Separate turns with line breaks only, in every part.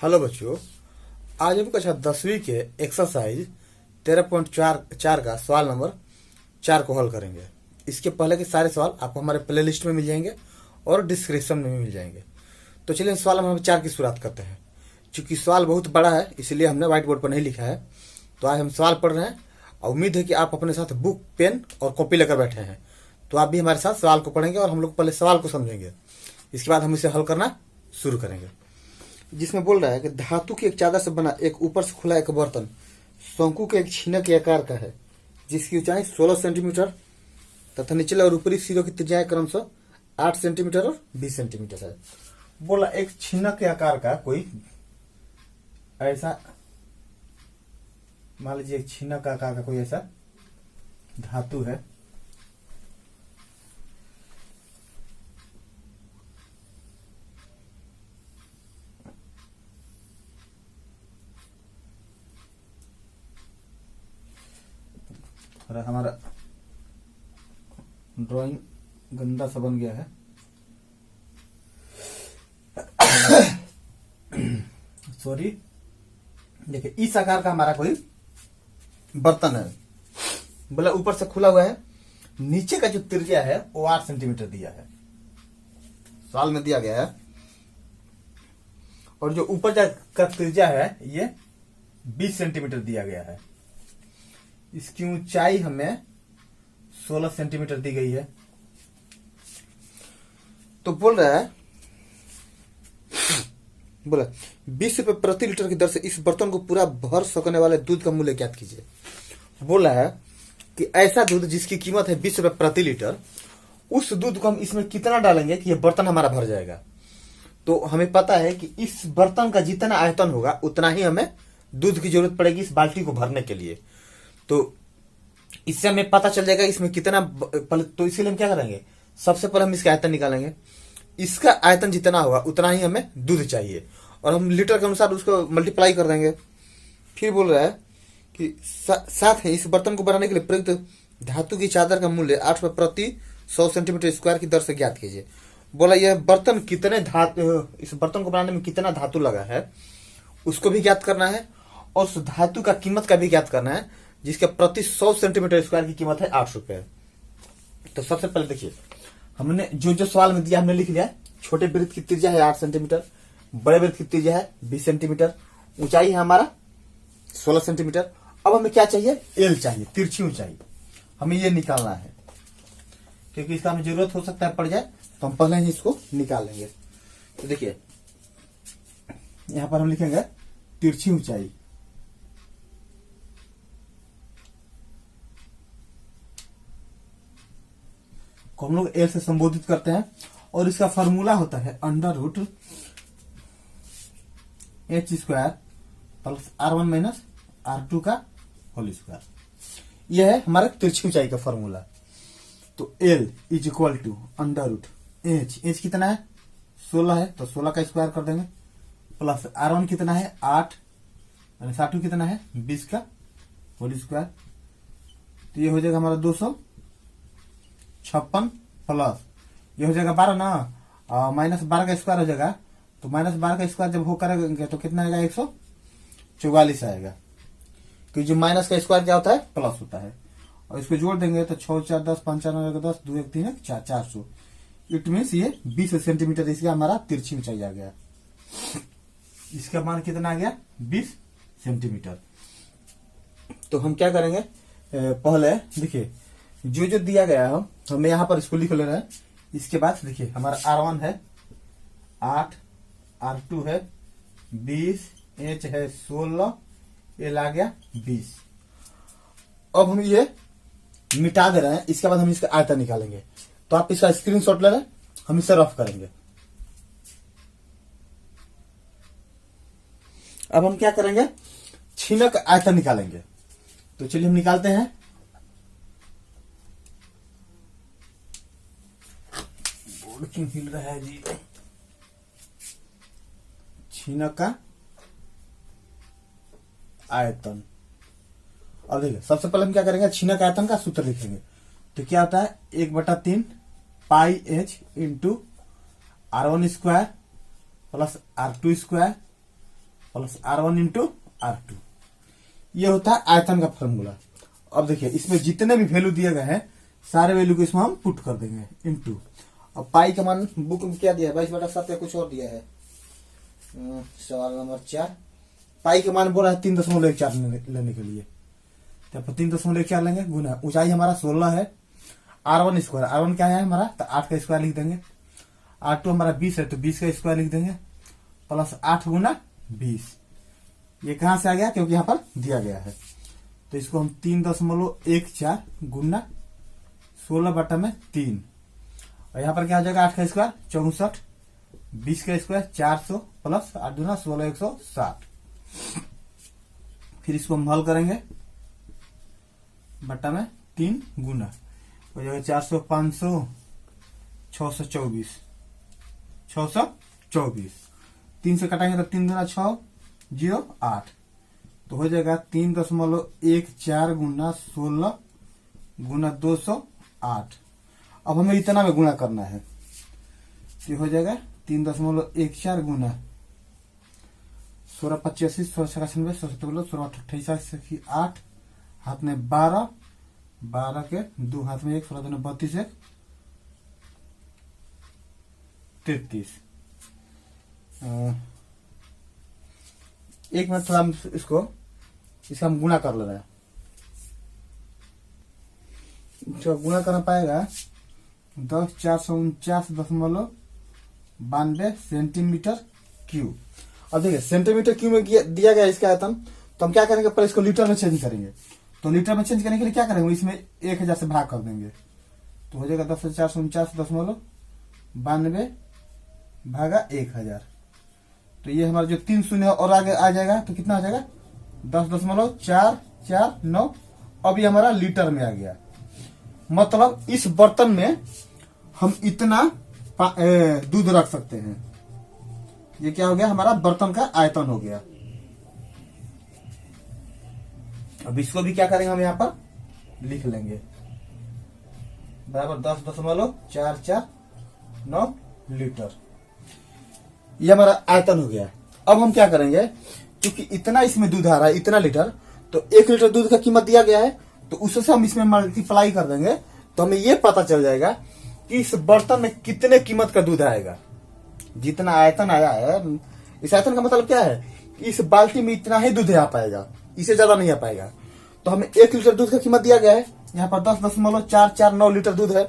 Hello बच्चों, आज हम कक्षा 10वीं के एक्सरसाइज 13.4 का सवाल नंबर 4 को हल करेंगे। इसके पहले के सारे सवाल आपको हमारे प्लेलिस्ट में मिल जाएंगे और डिस्क्रिप्शन में भी मिल जाएंगे। तो चलिए सवाल नंबर 4 की शुरुआत करते हैं। चूंकि सवाल बहुत बड़ा है इसलिए हमने व्हाइट बोर्ड पर नहीं लिखा है। तो आज हम सवाल पढ़ रहे हैं और उम्मीद है कि आप अपने साथ बुक, पेन और कॉपी लेकर बैठे हैं। तो आप भी हमारे साथ सवाल को पढ़ेंगे और हम लोग पहले सवाल को समझेंगे, इसके बाद हम इसे हल करना शुरू करेंगे। जिसमें बोल रहा है कि धातु की एक चादर से बना एक ऊपर से खुला एक बर्तन शंकु के एक छीना के आकार का है, जिसकी ऊंचाई 16 सेंटीमीटर तथा निचले और ऊपरी सिरों की त्रिज्याएं क्रमशः 8 सेंटीमीटर और 20 सेंटीमीटर है। बोला एक छीना के आकार का कोई ऐसा, मान लीजिए एक छीना का आकार का कोई ऐसा धातु है और हमारा ड्राइंग गंदा सा बन गया है। सॉरी, देखिए इस आकार का हमारा कोई बर्तन है। बोला ऊपर से खुला हुआ है, नीचे का जो त्रिज्या है वो 8 सेंटीमीटर दिया है, सवाल में दिया गया है। और जो ऊपर का त्रिज्या है ये 20 सेंटीमीटर दिया गया है। इसकी ऊंचाई हमें 16 सेंटीमीटर दी गई है। तो बोल रहा है, बोला 20 रुपए प्रति लीटर की दर से इस बर्तन को पूरा भर सकने वाले दूध का मूल्य ज्ञात कीजिए। बोला है कि ऐसा दूध जिसकी कीमत है 20 रुपए प्रति लीटर, उस दूध को हम इसमें कितना डालेंगे कि यह बर्तन हमारा भर जाएगा। तो हमें पता है कि इस बर्तन का जितना आयतन होगा उतना ही हमें दूध की जरूरत पड़ेगी इस बाल्टी को भरने के लिए। तो इससे हमें पता चल जाएगा इसमें कितना। तो इसके लिए हम क्या करेंगे, सबसे पहले हम इसका आयतन निकालेंगे। इसका आयतन जितना होगा उतना ही हमें दूध चाहिए और हम लीटर के अनुसार उसको मल्टीप्लाई कर देंगे। फिर बोल रहा है कि साथ ही इस बर्तन को बनाने के लिए प्रयुक्त धातु की चादर का मूल्य 8 रुपए प्रति 100 सेंटीमीटर स्क्वायर की दर से ज्ञात कीजिए। बोला यह बर्तन कितने इस बर्तन को बनाने में कितना धातु लगा है उसको भी ज्ञात करना है और उस धातु का कीमत का भी ज्ञात करना है, जिसका प्रति 100 सेंटीमीटर स्क्वायर की कीमत है 8 रुपए। तो सबसे पहले देखिए, हमने जो सवाल में दिया हमने लिख लिया। छोटे वृत्त की त्रिज्या है 8 सेंटीमीटर, बड़े वृत्त की त्रिज्या है 20 सेंटीमीटर, ऊंचाई है हमारा 16 सेंटीमीटर। अब हमें क्या चाहिए, एल चाहिए, तिरछी ऊंचाई हमें ये निकालना है, क्योंकि इसका हमें जरूरत हो सकता है पड़ जाए, तो हम पहले ही इसको निकाल लेंगे। तो देखिए यहां पर हम लिखेंगे तिरछी ऊंचाई। को हम लोग एल से संबोधित करते हैं और इसका फॉर्मूला होता है √h² plus R1 minus R2 का होल स्क्वायर। यह है हमारा तिरछी ऊंचाई का फॉर्मूला। तो L is equal to √h कितना है 16 है, तो 16 का स्क्वायर कर देंगे, प्लस R1 कितना है 8 माइनस R2 कितना है 20 का होल स्क्वायर। तो ये हो जाएगा हमारा 256 प्लस ये हो जाएगा 12 ना, माइनस 12 का स्क्वायर हो जाएगा। तो माइनस 12 का स्क्वायर जब हो करेंगे तो कितना आएगा 144 आएगा, क्योंकि जो माइनस का स्क्वायर क्या होता है प्लस होता है। और इसको जोड़ देंगे तो 6 4 10 5 9 10 2 1 3 1 4 400। इट मीन्स ये 20 सेंटीमीटर इसका हमारा तिरछी ऊंचाई आ गया। इसका मान कितना आ गया 20 सेंटीमीटर। तो हम क्या करेंगे, पहले देखिए जो दिया गया है हमें यहाँ पर इसको लिख ले रहे हैं। इसके बाद देखिए हमारा R1 है 8, R2 है 20, H है 16, L आ गया 20। अब हम ये मिटा दे रहे हैं, इसके बाद हम इसका आयतन निकालेंगे। तो आप इसका स्क्रीनशॉट ले लें, हम इसे रफ करेंगे। अब हम क्या करेंगे, छीना का आयतन निकालेंगे। तो चलिए हम निकालते हैं। बोर्ड क्यों हिल रहा है जी। छीना का आयतन। अब देखिए सबसे पहले हम क्या करेंगे, छीना का आयतन का सूत्र लिखेंगे। तो क्या होता है 1/3 पाई h into R1 square plus R2 square plus R1 into R2। ये होता है आयतन का फॉर्मूला। अब देखिए इसमें जितने भी वैल्यू दिए गए हैं सारे वैल्यू को इसमें हम पुट कर देंगे इंटू। अब पाई का मान बुक में क्या दिया है 22/7 या कुछ और दिया है। सवाल नंबर 4 पाई का मान बोला है 3.14 लेने के लिए, तो 3.14 लेंगे गुना ऊंचाई हमारा 16 है। R1 स्क्वायर, R1 क्या है हमारा, तो 8 का स्क्वायर लिख देंगे। R2 हमारा 20 है तो 20 का स्क्वायर लिख देंगे प्लस 8 गुना 20। ये कहां से आ गया, क्योंकि यहाँ पर दिया गया है, तो इसको हम 3.14 गुना 16/3। और यहाँ पर क्या हो जाएगा 8 का स्क्वायर 64, 20 का स्क्वायर 400 प्लस 8 गुना 16 160। फिर इसको हम हल करेंगे बट्टा में 3 गुना हो जाएगा 400 500 624 624। 3 से कटाएंगे तो 3 गुना 6 0 8, तो हो जाएगा 3.14 गुना 16 गुना 208। अब हमें इतना में गुणा करना है, तो हो जाएगा 3.14 गुना 16 85 16 96 16 16 28 8 हाथ में 12 12 के 2 हाथ में 1 16 2 32 1 33। एक मिनट थोड़ा हम इसका हम गुणा कर ले रहे हैं, तो गुणा करना पाएगा 10,449.92 सेंटीमीटर क्यूब। अब देखिए सेंटीमीटर क्यूब में दिया गया इसका आयतन, तो हम क्या करेंगे पहले इसको लीटर में चेंज करेंगे। तो लीटर में चेंज करने के लिए क्या करेंगे, इसमें 1000 से भाग कर देंगे, तो हो जाएगा 10,449.92 भागा 1000। तो ये हमारा जो 3 शून्य और आगे आ जाएगा तो कितना आ जाएगा 10.449। अब ये हमारा लीटर में आ गया। मतलब इस बर्तन में हम इतना दूध रख सकते हैं। ये क्या हो गया हमारा बर्तन का आयतन हो गया। अब इसको भी क्या करेंगे हम यहाँ पर लिख लेंगे बराबर 10.449 लीटर। ये हमारा आयतन हो गया। अब हम क्या करेंगे, क्योंकि इतना इसमें दूध आ रहा है इतना लीटर, तो 1 लीटर दूध का कीमत दिया गया है, तो उससे हम इसमें मल्टीप्लाई कर देंगे तो हमें ये पता चल जाएगा कि इस बर्तन में कितने कीमत का दूध आएगा। जितना आयतन आया है, इस आयतन का मतलब क्या है कि इस बाल्टी में इतना ही दूध आ पाएगा, इससे ज्यादा नहीं आ पाएगा। तो हमें 1 लीटर दूध का कीमत दिया गया है, यहाँ पर 10.449 लीटर दूध है,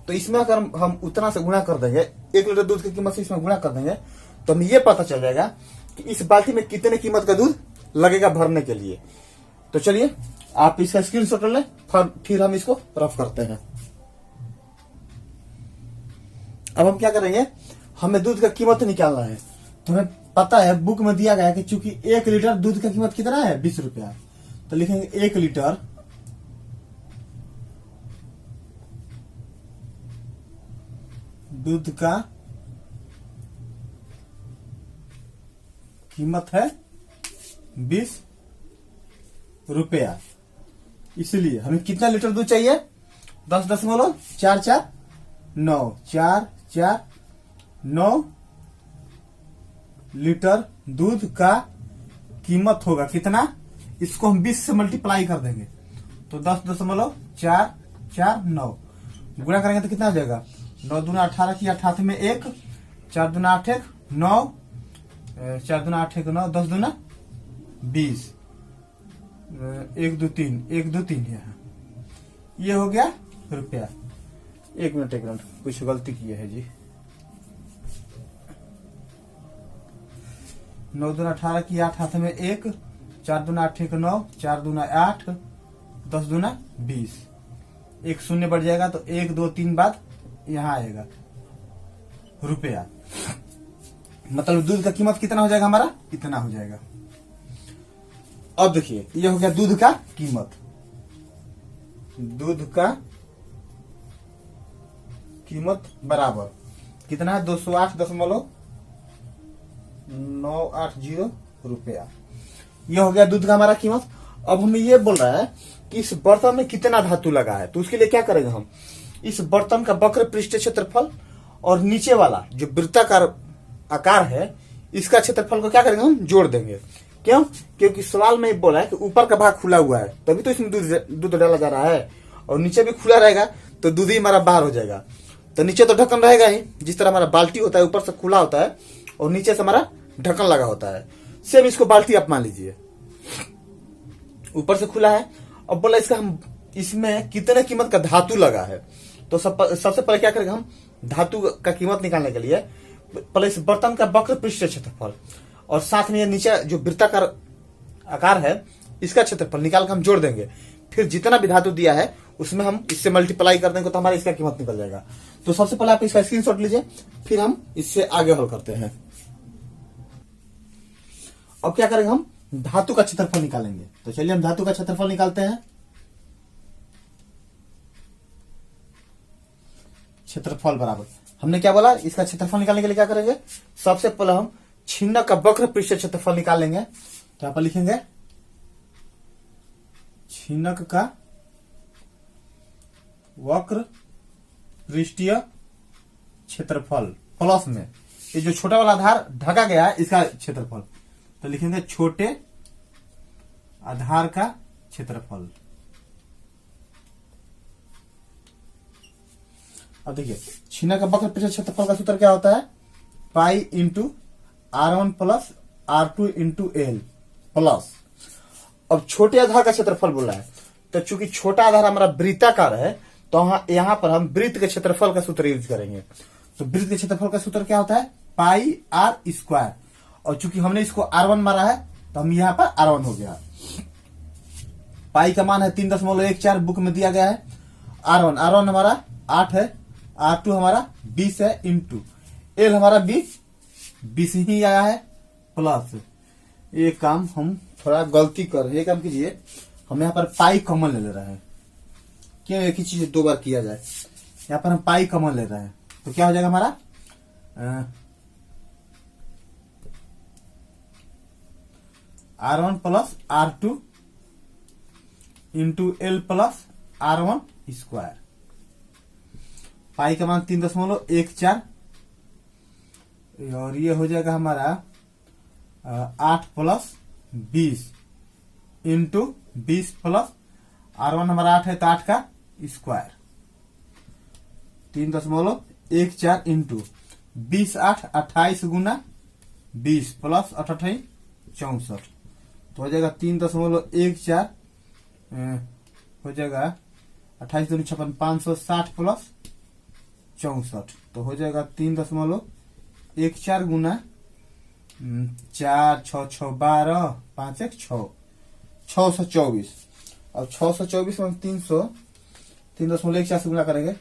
तो इसमें अगर हम उतना से गुणा कर देंगे 1 लीटर दूध की कीमत से इसमें गुणा कर देंगे तो हमें ये पता चल जाएगा कि इस बाल्टी में कितने कीमत का दूध लगेगा भरने के लिए। तो चलिए आप इसका स्क्रीनशॉट ले लें, फिर हम इसको रफ करते हैं। अब हम क्या करेंगे, हमें दूध का कीमत निकालना है, तो हमें पता है बुक में दिया गया है कि चूंकि 1 लीटर दूध का कीमत कितना है 20 रुपया, तो लिखेंगे 1 लीटर दूध का कीमत है 20 रुपया। इसलिए हमें कितना लीटर दूध चाहिए 10.449 लीटर दूध का कीमत होगा कितना, इसको हम 20 से मल्टीप्लाई कर देंगे तो 10.449 गुणा करेंगे तो कितना हो जाएगा 9 दूना 18 की 8 हाथ में 1 4 दूना 8 1 9 4 दूना 8 1 9 10 दूना 20 1 2 3 1 2 3 यहाँ ये हो गया रुपया। एक मिनट कुछ गलती की है जी। 9 दूना 18 की 8 हाथ में 1 4 दूना 8 1 9 4 दूना 8 10 दूना 20 एक शून्य बढ़ जाएगा तो 1 2 3 बाद यहाँ आएगा रुपया। मतलब दूध का कीमत कितना हो जाएगा हमारा इतना हो जाएगा। अब देखिए ये हो गया दूध का कीमत। दूध का कीमत बराबर कितना है 208.980 रुपया। यह हो गया दूध का हमारा कीमत। अब हमें ये बोल रहा है कि इस बर्तन में कितना धातु लगा है, तो उसके लिए क्या करेंगे हम इस बर्तन का वक्र पृष्ठ क्षेत्रफल और नीचे वाला जो वृत्ताकार आकार है इसका क्षेत्रफल को क्या करेंगे हम जोड़ देंगे। क्यों? क्योंकि सवाल में बोला है कि ऊपर का भाग खुला हुआ है तभी तो इसमें दूध डाला जा रहा है, और नीचे भी खुला रहेगा तो दूध ही हमारा बाहर हो जाएगा। तो नीचे तो ढक्कन रहेगा ही, जिस तरह हमारा बाल्टी होता है ऊपर से खुला होता है और नीचे से हमारा ढक्कन लगा होता है, सेम इसको बाल्टी आप मान लीजिए, ऊपर से खुला है। अब बोला इसका हम इसमें कितने कीमत का धातु लगा है। तो सबसे पहले क्या करेंगे हम, धातु का कीमत निकालने के लिए पहले इस बर्तन का वक्र पृष्ठ क्षेत्रफल और साथ में नीचे जो वृत्ताकार आकार है इसका क्षेत्रफल निकाल कर हम जोड़ देंगे। फिर जितना भी धातु दिया है उसमें हम इससे मल्टीप्लाई कर देंगे तो हमारा इसका कीमत निकल जाएगा। तो सबसे पहले आप इसका स्क्रीनशॉट लीजिए, फिर हम इससे आगे हल करते हैं। अब क्या करेंगे, हम धातु का क्षेत्रफल निकालेंगे। तो चलिए हम धातु का क्षेत्रफल निकालते हैं। क्षेत्रफल बराबर हमने क्या बोला, इसका क्षेत्रफल निकालने के लिए क्या करेंगे, सबसे पहले हम छिन्नक का वक्र पृष्ठ क्षेत्रफल निकाल लेंगे। तो यहां पर लिखेंगे छिन्नक का वक्र पृष्ठीय क्षेत्रफल प्लस में ये जो छोटा वाला आधार ढका गया है इसका क्षेत्रफल। तो लिखेंगे छोटे आधार का क्षेत्रफल। अब देखिए छिन्नक का वक्र पृष्ठीय क्षेत्रफल का सूत्र क्या होता है, pi into R1 plus R2 into L plus. अब छोटे आधार का क्षेत्रफल बोला है तो चूंकि छोटा आधार हमारा वृत्ताकार है तो यहां पर हम वृत्त के क्षेत्रफल का सूत्र यूज करेंगे। तो वृत्त के क्षेत्रफल का सूत्र क्या होता है, पाई आर स्क्वायर। और चूंकि हमने इसको R1 मारा है तो हम यहां पर R1 हो गया। पाई का मान है 3.14 बुक में दिया गया है। R1 हमारा 8 है, R2 हमारा 20 है, इंटू एल हमारा 20 ही आया है प्लस। ये काम हम थोड़ा गलती कर रहे हैं, काम कीजिए, हम यहाँ पर पाई कॉमन ले रहे हैं। क्यों एक ही चीज दो बार किया जाए, यहाँ पर हम पाई कॉमन ले रहे हैं तो क्या हो जाएगा हमारा R1 plus R2 into L plus R1 square. Pi का मान 3.14 और ये हो जाएगा हमारा 8 प्लस 20 इंटू 20 प्लस R1 हमारा 8 है तो 8 का स्क्वायर 3.14 इंटू 20 8 28 गुना 20 प्लस 8 64 तो हो जाएगा 3.14 हो जाएगा 28 दूनी 56 560 प्लस 64 तो हो जाएगा 3.14 गुना 4 6 6 12 5 1 6 624। अब 624 में 3.14 से गुना करेंगे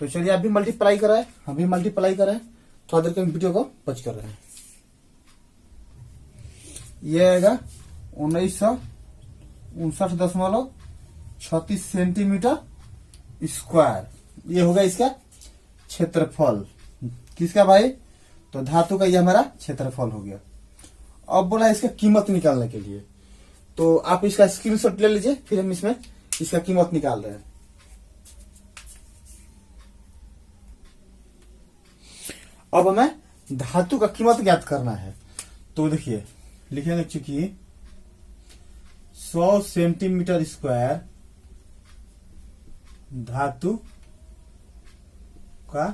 तो चलिए आप भी मल्टीप्लाई कराए, हम भी मल्टीप्लाई कराए। थोड़ा देर के वीडियो को पच कर रहे हैं। ये आएगा 1959.36 सेंटीमीटर स्क्वायर। ये होगा इसका क्षेत्रफल। किसका भाई, तो धातु का ये हमारा क्षेत्रफल हो गया। अब बोला इसका कीमत निकालने के लिए तो आप इसका स्क्रीनशॉट ले लीजिए, फिर हम इसमें इसका कीमत निकाल रहे हैं। अब हमें धातु का कीमत ज्ञात करना है तो देखिए लिखेंगे चूंकि 100 सेंटीमीटर स्क्वायर धातु का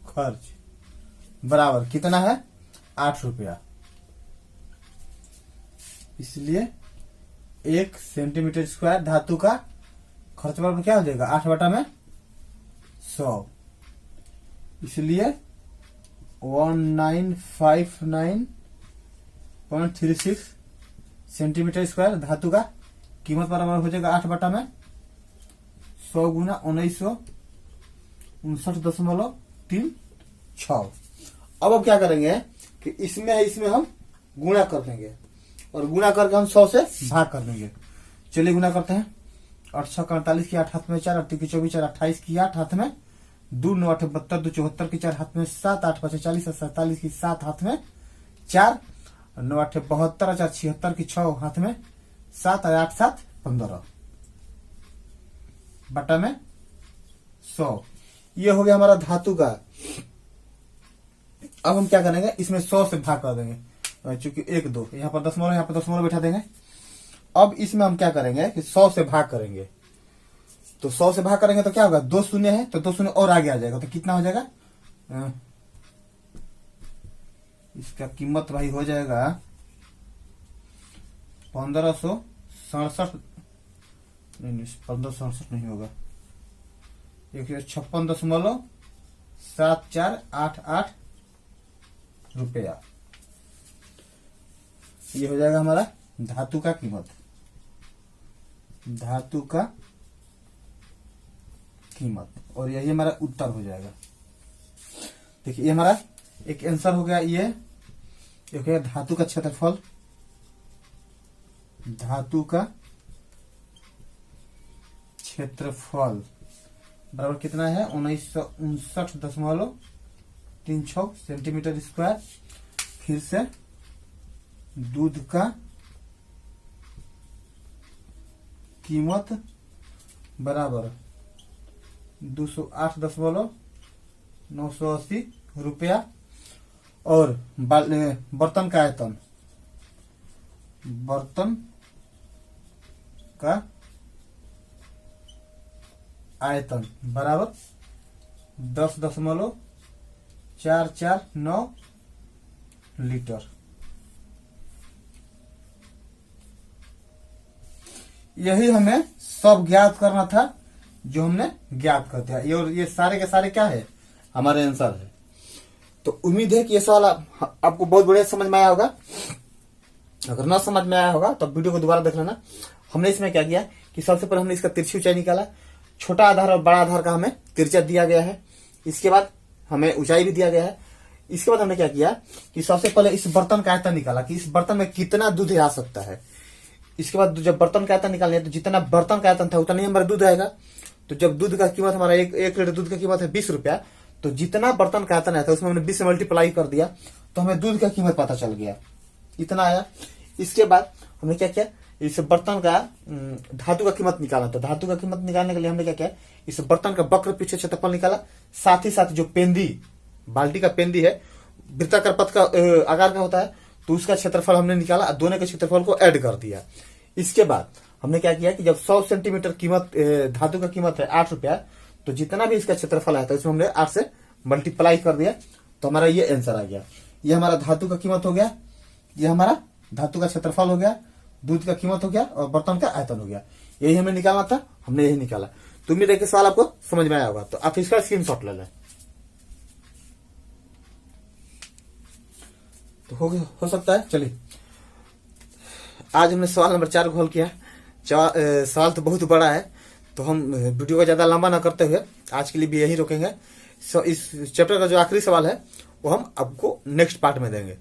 खर्च बराबर कितना है, 8 रुपया। इसलिए 1 सेंटीमीटर स्क्वायर धातु का खर्च बराबर क्या हो जाएगा, 8 बटा में 100। इसलिए 1959.36 सेंटीमीटर स्क्वायर धातु का कीमत बराबर हो जाएगा 8 बटा में 100 गुना 1959.36। अब क्या करेंगे कि इसमें हम गुणा कर देंगे और गुणा करके हम 100 से भाग कर देंगे। चलिए गुणा करते हैं। 8 6 48 की 8 हाथ में 4 8 की 24 4 28 की 8 हाथ में 2 9 8 72 2 74 की 4 हाथ में 7 8 5 40 47 की 7 हाथ में 4 9 8 72 4 76 की 6 हाथ में 7 8 7 15 बटा में 100। ये हो गया हमारा धातु का। अब हम क्या करेंगे, इसमें 100 से भाग कर देंगे, चूंकि 1 2 यहाँ पर दशमलव, यहाँ पर दशमलव बैठा देंगे। अब इसमें हम क्या करेंगे कि 100 से भाग करेंगे, तो 100 से भाग करेंगे तो क्या होगा, 2 शून्य है तो 2 शून्य और आगे आ जाएगा, तो कितना हो जाएगा, इसका कीमत भाई हो जाएगा 1567, नहीं 1567 नहीं होगा, 156.7488 रुपया। ये हो जाएगा हमारा धातु का कीमत, धातु का कीमत, और यही हमारा उत्तर हो जाएगा। देखिए ये हमारा एक आंसर हो गया। ये हो गया धातु का क्षेत्रफल, धातु का क्षेत्रफल बराबर कितना है, 1959.36 सेंटीमीटर स्क्वायर। फिर से दूध का कीमत बराबर 208.980 रुपया, और बर्तन का आयतन, बर्तन का आयतन बराबर 10.449 लीटर। यही हमें सब ज्ञात करना था जो हमने ज्ञात कर दिया। और ये सारे के सारे क्या है, हमारे आंसर है। तो उम्मीद है कि ये सवाल आपको बहुत बढ़िया समझ में आया होगा। अगर ना समझ में आया होगा तो वीडियो को दोबारा देख लेना। हमने इसमें क्या किया कि सबसे पहले हमने इसका तिरछी ऊंचाई निकाला, छोटा आधार और बड़ा आधार का हमें तिरछा दिया गया है, इसके बाद हमें ऊंचाई भी दिया गया है। इसके बाद हमने क्या किया कि सबसे पहले इस बर्तन का आयतन निकाला कि इस बर्तन में कितना दूध आ सकता है। इसके बाद जब बर्तन का आयतन निकालने तो जितना बर्तन का आयतन था उतना ही हमारा दूध आएगा। तो जब दूध का कीमत हमारा एक लीटर दूध का कीमत है 20 रुपया, तो जितना बर्तन का आयतन आया था उसमें हमने 20 से मल्टीप्लाई कर दिया, तो हमें दूध का कीमत पता चल गया, इतना आया। इसके बाद हमने क्या किया, इस बर्तन का धातु का कीमत निकाला। तो धातु का कीमत निकालने के लिए हमने क्या किया, इस बर्तन का वक्र पीछे क्षेत्रफल निकाला, साथ ही साथ जो पेंदी, बाल्टी का पेंदी है, वृत्ताकार पथ का आकार का होता है, तो उसका क्षेत्रफल हमने निकाला, दोनों के क्षेत्रफल को ऐड कर दिया। इसके बाद हमने क्या किया कि जब 100 सेंटीमीटर कीमत धातु का कीमत है 8 रुपया, तो जितना भी इसका क्षेत्रफल आया था उसमें हमने 8 से मल्टीप्लाई कर दिया, तो हमारा ये आंसर आ गया। ये हमारा धातु का कीमत हो गया, ये हमारा धातु का क्षेत्रफल हो गया, दूध का कीमत हो गया, और बर्तन का आयतन हो गया। यही हमें निकालना था, हमने यही निकाला। तो उम्मीद है कि सवाल आपको समझ में आया होगा। तो आप इसका स्क्रीनशॉट ले लें। तो हो सकता है। चलिए, आज हमने सवाल नंबर 4 को हल किया। सवाल तो बहुत बड़ा है, तो हम वीडियो को ज्यादा लंबा ना करते हुए आज के लिए भी यही रोकेंगे। इस चैप्टर का जो आखिरी सवाल है वो हम आपको नेक्स्ट पार्ट में देंगे।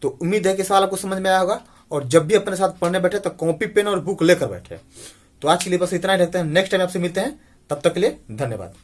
तो उम्मीद है कि सवाल आपको समझ में आया होगा, और जब भी अपने साथ पढ़ने बैठे तो कॉपी पेन और बुक लेकर बैठे। तो आज के लिए बस इतना ही रखते हैं, नेक्स्ट टाइम आपसे मिलते हैं, तब तक के लिए धन्यवाद।